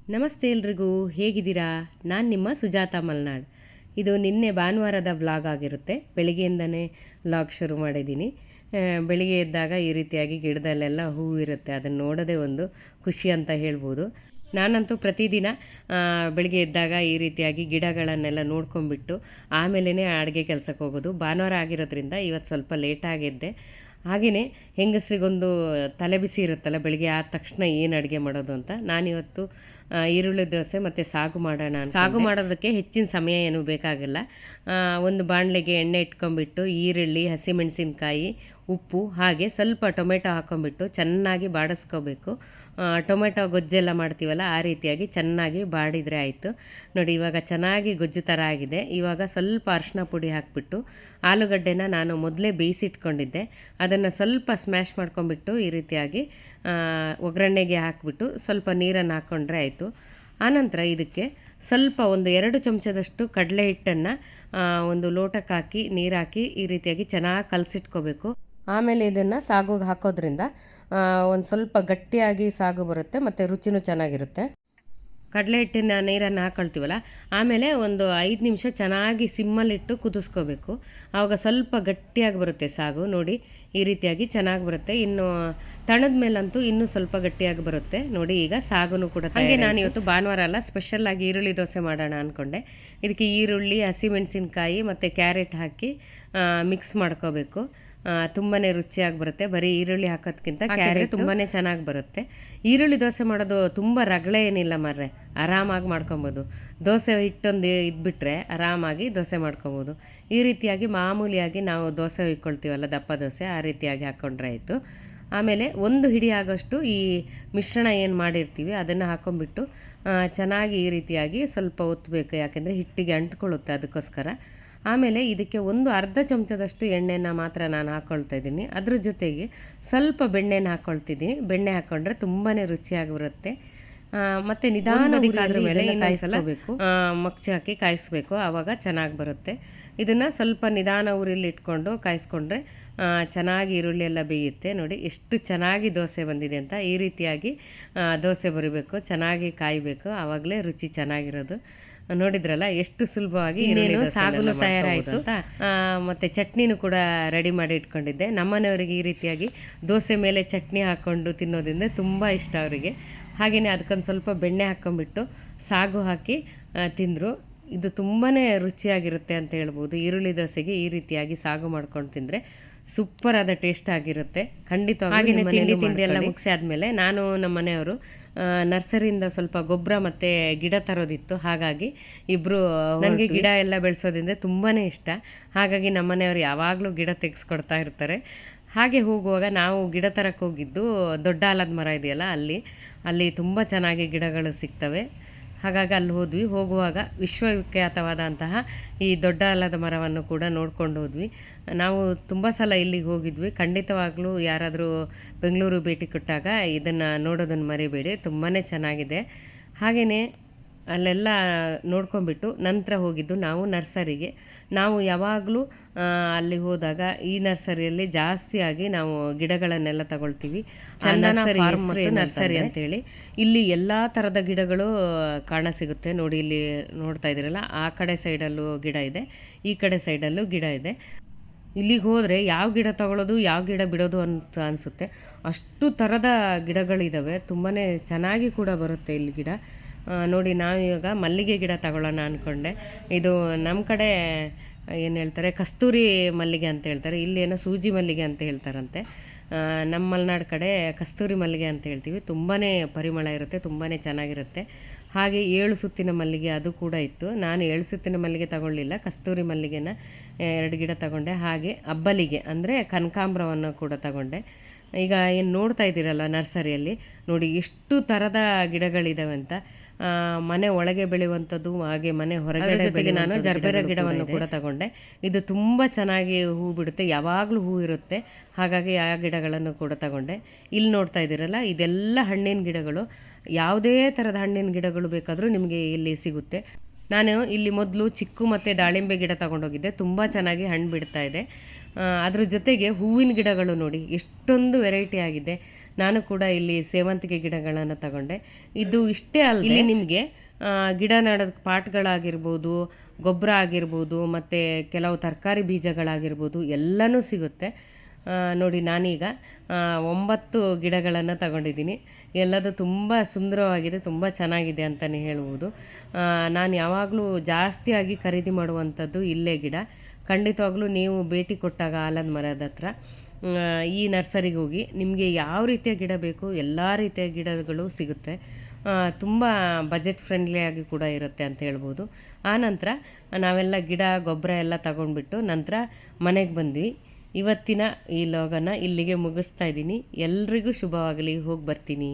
ನಮಸ್ತೆ ಎಲ್ರಿಗೂ, ಹೇಗಿದ್ದೀರಾ? ನಾನು ನಿಮ್ಮ ಸುಜಾತ ಮಲ್ನಾಡ್. ಇದು ನಿನ್ನೆ ಭಾನುವಾರದ ವ್ಲಾಗ್ ಆಗಿರುತ್ತೆ. ಬೆಳಿಗ್ಗೆಯಿಂದನೇ ವ್ಲಾಗ್ ಶುರು ಮಾಡಿದ್ದೀನಿ. ಬೆಳಿಗ್ಗೆ ಎದ್ದಾಗ ಈ ರೀತಿಯಾಗಿ ಗಿಡದಲ್ಲೆಲ್ಲ ಹೂವು ಇರುತ್ತೆ, ಅದನ್ನು ನೋಡೋದೇ ಒಂದು ಖುಷಿ ಅಂತ ಹೇಳ್ಬೋದು. ನಾನಂತೂ ಪ್ರತಿದಿನ ಬೆಳಿಗ್ಗೆ ಎದ್ದಾಗ ಈ ರೀತಿಯಾಗಿ ಗಿಡಗಳನ್ನೆಲ್ಲ ನೋಡ್ಕೊಂಡ್ಬಿಟ್ಟು ಆಮೇಲೆ ಅಡುಗೆ ಕೆಲಸಕ್ಕೆ ಹೋಗೋದು. ಭಾನುವಾರ ಆಗಿರೋದ್ರಿಂದ ಇವತ್ತು ಸ್ವಲ್ಪ ಲೇಟಾಗಿದ್ದೆ. ಹಾಗೆಯೇ ಹೆಂಗಸ್ರಿಗೊಂದು ತಲೆ ಬಿಸಿ ಇರುತ್ತಲ್ಲ, ಬೆಳಿಗ್ಗೆ ಆದ ತಕ್ಷಣ ಏನು ಅಡುಗೆ ಮಾಡೋದು ಅಂತ. ನಾನಿವತ್ತು ಈರುಳ್ಳಿ ದೋಸೆ ಮತ್ತು ಸಾಗು ಮಾಡೋಣ. ಸಾಗು ಮಾಡೋದಕ್ಕೆ ಹೆಚ್ಚಿನ ಸಮಯ ಏನೂ ಬೇಕಾಗಿಲ್ಲ. ಒಂದು ಬಾಣಲೆಗೆ ಎಣ್ಣೆ ಇಟ್ಕೊಂಡ್ಬಿಟ್ಟು ಈರುಳ್ಳಿ, ಹಸಿಮೆಣಸಿನ್ಕಾಯಿ, ಉಪ್ಪು ಹಾಗೆ ಸ್ವಲ್ಪ ಟೊಮೆಟೊ ಹಾಕ್ಕೊಂಬಿಟ್ಟು ಚೆನ್ನಾಗಿ ಬಾಡಿಸ್ಕೋಬೇಕು. ಟೊಮೆಟೊ ಗೊಜ್ಜೆಲ್ಲ ಮಾಡ್ತೀವಲ್ಲ, ಆ ರೀತಿಯಾಗಿ ಚೆನ್ನಾಗಿ ಬಾಡಿದರೆ ಆಯಿತು. ನೋಡಿ, ಇವಾಗ ಚೆನ್ನಾಗಿ ಗೊಜ್ಜು ಥರ ಆಗಿದೆ. ಇವಾಗ ಸ್ವಲ್ಪ ಅರಿಶಿನ ಪುಡಿ ಹಾಕಿಬಿಟ್ಟು ಆಲೂಗಡ್ಡೆನ ನಾನು ಮೊದಲೇ ಬೇಯಿಸಿಟ್ಕೊಂಡಿದ್ದೆ, ಅದನ್ನು ಸ್ವಲ್ಪ ಸ್ಮ್ಯಾಶ್ ಮಾಡ್ಕೊಂಬಿಟ್ಟು ಈ ರೀತಿಯಾಗಿ ಒಗ್ಗರಣೆಗೆ ಹಾಕಿಬಿಟ್ಟು ಸ್ವಲ್ಪ ನೀರನ್ನು ಹಾಕ್ಕೊಂಡ್ರೆ ಆಯಿತು. ಆನಂತರ ಇದಕ್ಕೆ ಸ್ವಲ್ಪ ಒಂದು 2 ಚಮಚದಷ್ಟು ಕಡಲೆ ಹಿಟ್ಟನ್ನು ಒಂದು ಲೋಟಕ್ಕೆ ಹಾಕಿ ನೀರು ಹಾಕಿ ಈ ರೀತಿಯಾಗಿ ಚೆನ್ನಾಗಿ ಕಲಸಿಟ್ಕೋಬೇಕು. ಆಮೇಲೆ ಇದನ್ನು ಸಾಗುಗೆ ಹಾಕೋದ್ರಿಂದ ಒಂದು ಸ್ವಲ್ಪ ಗಟ್ಟಿಯಾಗಿ ಸಾಗು ಬರುತ್ತೆ ಮತ್ತು ರುಚಿನೂ ಚೆನ್ನಾಗಿರುತ್ತೆ. ಕಡಲೆ ಹಿಟ್ಟಿನ ನೀರನ್ನು ಹಾಕೊಳ್ತೀವಲ್ಲ, ಆಮೇಲೆ ಒಂದು 5 ನಿಮಿಷ ಚೆನ್ನಾಗಿ ಸಿಮ್ಮಲ್ಲಿಟ್ಟು ಕುದಿಸ್ಕೋಬೇಕು. ಆವಾಗ ಸ್ವಲ್ಪ ಗಟ್ಟಿಯಾಗಿ ಬರುತ್ತೆ ಸಾಗು. ನೋಡಿ, ಈ ರೀತಿಯಾಗಿ ಚೆನ್ನಾಗಿ ಬರುತ್ತೆ. ಇನ್ನು ತಣದ ಮೇಲಂತೂ ಇನ್ನೂ ಸ್ವಲ್ಪ ಗಟ್ಟಿಯಾಗಿ ಬರುತ್ತೆ. ನೋಡಿ, ಈಗ ಸಾಗುನು ಕೂಡ ಹಾಗೆ. ನಾನು ಇವತ್ತು ಭಾನುವಾರ ಅಲ್ಲ, ಸ್ಪೆಷಲ್ಲಾಗಿ ಈರುಳ್ಳಿ ದೋಸೆ ಮಾಡೋಣ ಅಂದ್ಕೊಂಡೆ. ಇದಕ್ಕೆ ಈರುಳ್ಳಿ, ಹಸಿಮೆಣಸಿನ್ಕಾಯಿ ಮತ್ತು ಕ್ಯಾರೆಟ್ ಹಾಕಿ ಮಿಕ್ಸ್ ಮಾಡ್ಕೋಬೇಕು. ತುಂಬಾ ರುಚಿಯಾಗಿ ಬರುತ್ತೆ. ಬರೀ ಈರುಳ್ಳಿ ಹಾಕೋದ್ಕಿಂತ ಕ್ಯಾರೆಟ್ ತುಂಬಾ ಚೆನ್ನಾಗಿ ಬರುತ್ತೆ. ಈರುಳ್ಳಿ ದೋಸೆ ಮಾಡೋದು ತುಂಬ ರಗಳೆ ಏನಿಲ್ಲ ಮಾರ್ರೆ, ಆರಾಮಾಗಿ ಮಾಡ್ಕೊಬೋದು. ದೋಸೆ ಹಿಟ್ಟೊಂದು ಇದ್ಬಿಟ್ರೆ ಆರಾಮಾಗಿ ದೋಸೆ ಮಾಡ್ಕೊಬೋದು. ಈ ರೀತಿಯಾಗಿ ಮಾಮೂಲಿಯಾಗಿ ನಾವು ದೋಸೆ ಹೊಯ್ಕೊಳ್ತೀವಲ್ಲ, ದಪ್ಪ ದೋಸೆ, ಆ ರೀತಿಯಾಗಿ ಹಾಕ್ಕೊಂಡ್ರೆ ಆಯಿತು. ಆಮೇಲೆ ಒಂದು ಹಿಡಿ ಆಗೋಷ್ಟು ಈ ಮಿಶ್ರಣ ಏನು ಮಾಡಿರ್ತೀವಿ ಅದನ್ನು ಹಾಕ್ಕೊಂಬಿಟ್ಟು ಚೆನ್ನಾಗಿ ಈ ರೀತಿಯಾಗಿ ಸ್ವಲ್ಪ ಒತ್ತಬೇಕು, ಯಾಕೆಂದರೆ ಹಿಟ್ಟಿಗೆ ಅಂಟ್ಕೊಳ್ಳುತ್ತೆ, ಅದಕ್ಕೋಸ್ಕರ. ಆಮೇಲೆ ಇದಕ್ಕೆ ಒಂದು ಅರ್ಧ ಚಮಚದಷ್ಟು ಎಣ್ಣೆನ ಮಾತ್ರ ನಾನು ಹಾಕ್ಕೊಳ್ತಾ ಇದ್ದೀನಿ. ಅದ್ರ ಜೊತೆಗೆ ಸ್ವಲ್ಪ ಬೆಣ್ಣೆನ ಹಾಕ್ಕೊಳ್ತಿದ್ದೀನಿ. ಬೆಣ್ಣೆ ಹಾಕ್ಕೊಂಡ್ರೆ ತುಂಬಾ ರುಚಿಯಾಗಿ ಬರುತ್ತೆ. ಮತ್ತು ನಿಧಾನವಾಗಿ ಅದ್ರ ಮೇಲೆ ಕಾಯಿಸ್ಕೋಬೇಕು, ಮಗ್ಚಿ ಹಾಕಿ ಕಾಯಿಸ್ಬೇಕು, ಆವಾಗ ಚೆನ್ನಾಗಿ ಬರುತ್ತೆ. ಇದನ್ನು ಸ್ವಲ್ಪ ನಿಧಾನ ಉರಿಲಿ ಇಟ್ಕೊಂಡು ಕಾಯಿಸ್ಕೊಂಡ್ರೆ ಚೆನ್ನಾಗಿ ಈರುಳ್ಳಿ ಎಲ್ಲ ಬೇಯುತ್ತೆ. ನೋಡಿ ಎಷ್ಟು ಚೆನ್ನಾಗಿ ದೋಸೆ ಬಂದಿದೆ ಅಂತ. ಈ ರೀತಿಯಾಗಿ ದೋಸೆ ಬರಿಬೇಕು, ಚೆನ್ನಾಗಿ ಕಾಯಬೇಕು, ಆವಾಗಲೇ ರುಚಿ ಚೆನ್ನಾಗಿರೋದು. ನೋಡಿದ್ರಲ್ಲ ಎಷ್ಟು ಸುಲಭವಾಗಿ ಸಾಗುನು ತಯಾರಾಯಿತು. ಮತ್ತು ಚಟ್ನಿನೂ ಕೂಡ ರೆಡಿ ಮಾಡಿ ಇಟ್ಕೊಂಡಿದ್ದೆ. ನಮ್ಮನೆಯವರಿಗೆ ಈ ರೀತಿಯಾಗಿ ದೋಸೆ ಮೇಲೆ ಚಟ್ನಿ ಹಾಕ್ಕೊಂಡು ತಿನ್ನೋದ್ರಿಂದ ತುಂಬ ಇಷ್ಟ ಅವರಿಗೆ. ಹಾಗೆಯೇ ಅದಕ್ಕೊಂದು ಸ್ವಲ್ಪ ಬೆಣ್ಣೆ ಹಾಕ್ಕೊಂಬಿಟ್ಟು ಸಾಗು ಹಾಕಿ ತಿಂದರು. ಇದು ತುಂಬಾ ರುಚಿಯಾಗಿರುತ್ತೆ ಅಂತ ಹೇಳ್ಬೋದು. ಈರುಳ್ಳಿ ದೋಸೆಗೆ ಈ ರೀತಿಯಾಗಿ ಸಾಗು ಮಾಡ್ಕೊಂಡು ತಿಂದರೆ ಸೂಪರ್ ಆದ ಟೇಸ್ಟ್ ಆಗಿರುತ್ತೆ ಖಂಡಿತವಾಗಿ. ಹಾಗೆಯೇ ತಿಂಡಿ ಎಲ್ಲ ಮುಗಿಸಿ ಆದಮೇಲೆ ನಾನು ನಮ್ಮ ಮನೆಯವರು ನರ್ಸರಿಯಿಂದ ಸ್ವಲ್ಪ ಗೊಬ್ಬರ ಮತ್ತು ಗಿಡ ತರೋದಿತ್ತು. ಹಾಗಾಗಿ ಇಬ್ಬರು, ನನಗೆ ಗಿಡ ಎಲ್ಲ ಬೆಳೆಸೋದ್ರಿಂದ ತುಂಬಾ ಇಷ್ಟ. ಹಾಗಾಗಿ ನಮ್ಮ ಮನೆಯವರು ಯಾವಾಗಲೂ ಗಿಡ ತೆಗೆಸ್ಕೊಡ್ತಾ ಇರ್ತಾರೆ. ಹಾಗೆ ಹೋಗುವಾಗ ನಾವು ಗಿಡ ತರಕ್ಕೆ ಹೋಗಿದ್ದು ದೊಡ್ಡ ಆಲದ ಮರ ಇದೆಯಲ್ಲ, ಅಲ್ಲಿ ತುಂಬ ಚೆನ್ನಾಗಿ ಗಿಡಗಳು ಸಿಗ್ತವೆ. ಹಾಗಾಗಿ ಅಲ್ಲಿ ಹೋದ್ವಿ. ಹೋಗುವಾಗ ವಿಶ್ವವಿಖ್ಯಾತವಾದಂತಹ ಈ ದೊಡ್ಡ ಆಲದ ಮರವನ್ನು ಕೂಡ ನೋಡ್ಕೊಂಡು ಹೋದ್ವಿ. ನಾವು ತುಂಬ ಸಲ ಇಲ್ಲಿಗೆ ಹೋಗಿದ್ವಿ. ಖಂಡಿತವಾಗ್ಲೂ ಯಾರಾದರೂ ಬೆಂಗಳೂರು ಭೇಟಿ ಕೊಟ್ಟಾಗ ಇದನ್ನು ನೋಡೋದನ್ನು ಮರಿಬೇಡಿ, ತುಂಬಾ ಚೆನ್ನಾಗಿದೆ. ಹಾಗೆಯೇ ಅಲ್ಲೆಲ್ಲ ನೋಡ್ಕೊಂಬಿಟ್ಟು ನಂತರ ಹೋಗಿದ್ದು ನಾವು ನರ್ಸರಿಗೆ. ನಾವು ಯಾವಾಗಲೂ ಅಲ್ಲಿ ಹೋದಾಗ ಈ ನರ್ಸರಿಯಲ್ಲಿ ಜಾಸ್ತಿಯಾಗಿ ನಾವು ಗಿಡಗಳನ್ನೆಲ್ಲ ತಗೊಳ್ತೀವಿ. ನರ್ಸರಿ ಅಂತೇಳಿ ಇಲ್ಲಿ ಎಲ್ಲ ಥರದ ಗಿಡಗಳು ಕಾಣಸಿಗುತ್ತೆ. ನೋಡಿ, ಇಲ್ಲಿ ನೋಡ್ತಾ ಇದ್ದೀರಲ್ಲ, ಆ ಕಡೆ ಸೈಡಲ್ಲೂ ಗಿಡ ಇದೆ, ಈ ಕಡೆ ಸೈಡಲ್ಲೂ ಗಿಡ ಇದೆ. ಇಲ್ಲಿಗೆ ಹೋದರೆ ಯಾವ ಗಿಡ ತಗೊಳ್ಳೋದು ಯಾವ ಗಿಡ ಬಿಡೋದು ಅಂತ ಅನಿಸುತ್ತೆ. ಅಷ್ಟು ಥರದ ಗಿಡಗಳಿದ್ದಾವೆ. ತುಂಬಾ ಚೆನ್ನಾಗಿ ಕೂಡ ಬರುತ್ತೆ ಇಲ್ಲಿ ಗಿಡ. ನೋಡಿ, ನಾವು ಇವಾಗ ಮಲ್ಲಿಗೆ ಗಿಡ ತಗೊಳ್ಳೋಣ ಅಂದ್ಕೊಂಡೆ. ಇದು ನಮ್ಮ ಕಡೆ ಏನು ಹೇಳ್ತಾರೆ, ಕಸ್ತೂರಿ ಮಲ್ಲಿಗೆ ಅಂತ ಹೇಳ್ತಾರೆ. ಇಲ್ಲೇನೋ ಸೂಜಿ ಮಲ್ಲಿಗೆ ಅಂತ ಹೇಳ್ತಾರಂತೆ. ನಮ್ಮ ಮಲೆನಾಡು ಕಡೆ ಕಸ್ತೂರಿ ಮಲ್ಲಿಗೆ ಅಂತ ಹೇಳ್ತೀವಿ. ತುಂಬಾ ಪರಿಮಳ ಇರುತ್ತೆ, ತುಂಬಾ ಚೆನ್ನಾಗಿರುತ್ತೆ. ಹಾಗೆ 7 ಸುತ್ತಿನ ಮಲ್ಲಿಗೆ ಅದು ಕೂಡ ಇತ್ತು. ನಾನು 7 ಸುತ್ತಿನ ಮಲ್ಲಿಗೆ ತಗೊಳ್ಳಿಲ್ಲ, ಕಸ್ತೂರಿ ಮಲ್ಲಿಗೆನ 2 ಗಿಡ ತಗೊಂಡೆ. ಹಾಗೆ ಅಬ್ಬಲಿಗೆ ಅಂದರೆ ಕನಕಾಂಬರವನ್ನು ಕೂಡ ತಗೊಂಡೆ. ಈಗ ಏನು ನೋಡ್ತಾ ಇದ್ದೀರಲ್ಲ ನರ್ಸರಿಯಲ್ಲಿ, ನೋಡಿ ಎಷ್ಟು ಥರದ ಗಿಡಗಳಿದ್ದಾವೆ ಅಂತ. ಮನೆ ಒಳಗೆ ಬೆಳೆಯುವಂಥದ್ದು, ಹಾಗೆ ಮನೆ ಹೊರಗಡೆ ನಾನು ಜರ್ಬೇರ ಗಿಡವನ್ನು ಕೂಡ ತಗೊಂಡೆ. ಇದು ತುಂಬ ಚೆನ್ನಾಗಿ ಹೂ ಬಿಡುತ್ತೆ, ಯಾವಾಗಲೂ ಹೂ ಇರುತ್ತೆ. ಹಾಗಾಗಿ ಆ ಗಿಡಗಳನ್ನು ಕೂಡ ತಗೊಂಡೆ. ಇಲ್ಲಿ ನೋಡ್ತಾ ಇದ್ದೀರಲ್ಲ, ಇದೆಲ್ಲ ಹಣ್ಣಿನ ಗಿಡಗಳು. ಯಾವುದೇ ಥರದ ಹಣ್ಣಿನ ಗಿಡಗಳು ಬೇಕಾದರೂ ನಿಮಗೆ ಇಲ್ಲಿ ಸಿಗುತ್ತೆ. ನಾನು ಇಲ್ಲಿ ಮೊದಲು ಚಿಕ್ಕು ಮತ್ತು ದಾಳಿಂಬೆ ಗಿಡ ತಗೊಂಡೋಗಿದ್ದೆ. ತುಂಬ ಚೆನ್ನಾಗಿ ಹಣ್ಣು ಬಿಡ್ತಾ ಇದೆ. ಅದ್ರ ಜೊತೆಗೆ ಹೂವಿನ ಗಿಡಗಳು ನೋಡಿ ಎಷ್ಟೊಂದು ವೆರೈಟಿ ಆಗಿದೆ. ನಾನು ಕೂಡ ಇಲ್ಲಿ ಸೇವಂತಿಗೆ ಗಿಡಗಳನ್ನು ತಗೊಂಡೆ. ಇದು ಇಷ್ಟೇ ಅಲ್ಲ, ಇಲ್ಲಿ ನಿಮಗೆ ಗಿಡ ನೆಡೋದು ಪಾಟ್ಗಳಾಗಿರ್ಬೋದು, ಗೊಬ್ಬರ ಆಗಿರ್ಬೋದು, ಮತ್ತು ಕೆಲವು ತರಕಾರಿ ಬೀಜಗಳಾಗಿರ್ಬೋದು ಎಲ್ಲನೂ ಸಿಗುತ್ತೆ. ನೋಡಿ ನಾನೀಗ 9 ಗಿಡಗಳನ್ನು ತಗೊಂಡಿದ್ದೀನಿ. ಎಲ್ಲದು ತುಂಬ ಸುಂದರವಾಗಿದೆ, ತುಂಬ ಚೆನ್ನಾಗಿದೆ ಅಂತಲೇ ಹೇಳ್ಬೋದು. ನಾನು ಯಾವಾಗಲೂ ಜಾಸ್ತಿಯಾಗಿ ಖರೀದಿ ಮಾಡುವಂಥದ್ದು ಇಲ್ಲೇ ಗಿಡ. ಖಂಡಿತವಾಗ್ಲೂ ನೀವು ಭೇಟಿ ಕೊಟ್ಟಾಗ ಆಲದ ಮರದ ಹತ್ರ ಈ ನರ್ಸರಿಗೆ ಹೋಗಿ ನಿಮಗೆ ಯಾವ ರೀತಿಯ ಗಿಡ ಬೇಕು ಎಲ್ಲ ರೀತಿಯ ಗಿಡಗಳು ಸಿಗುತ್ತೆ. ತುಂಬ ಬಜೆಟ್ ಫ್ರೆಂಡ್ಲಿಯಾಗಿ ಕೂಡ ಇರುತ್ತೆ ಅಂತ ಹೇಳ್ಬೋದು. ಆನಂತರ ನಾವೆಲ್ಲ ಗಿಡ ಗೊಬ್ಬರ ಎಲ್ಲ ತಗೊಂಡ್ಬಿಟ್ಟು ನಂತರ ಮನೆಗೆ ಬಂದ್ವಿ. ಇವತ್ತಿನ ಈ ಲಾಗನ್ನು ಇಲ್ಲಿಗೆ ಮುಗಿಸ್ತಾ ಇದ್ದೀನಿ. ಎಲ್ರಿಗೂ ಶುಭವಾಗಲಿ. ಹೋಗಿ ಬರ್ತೀನಿ.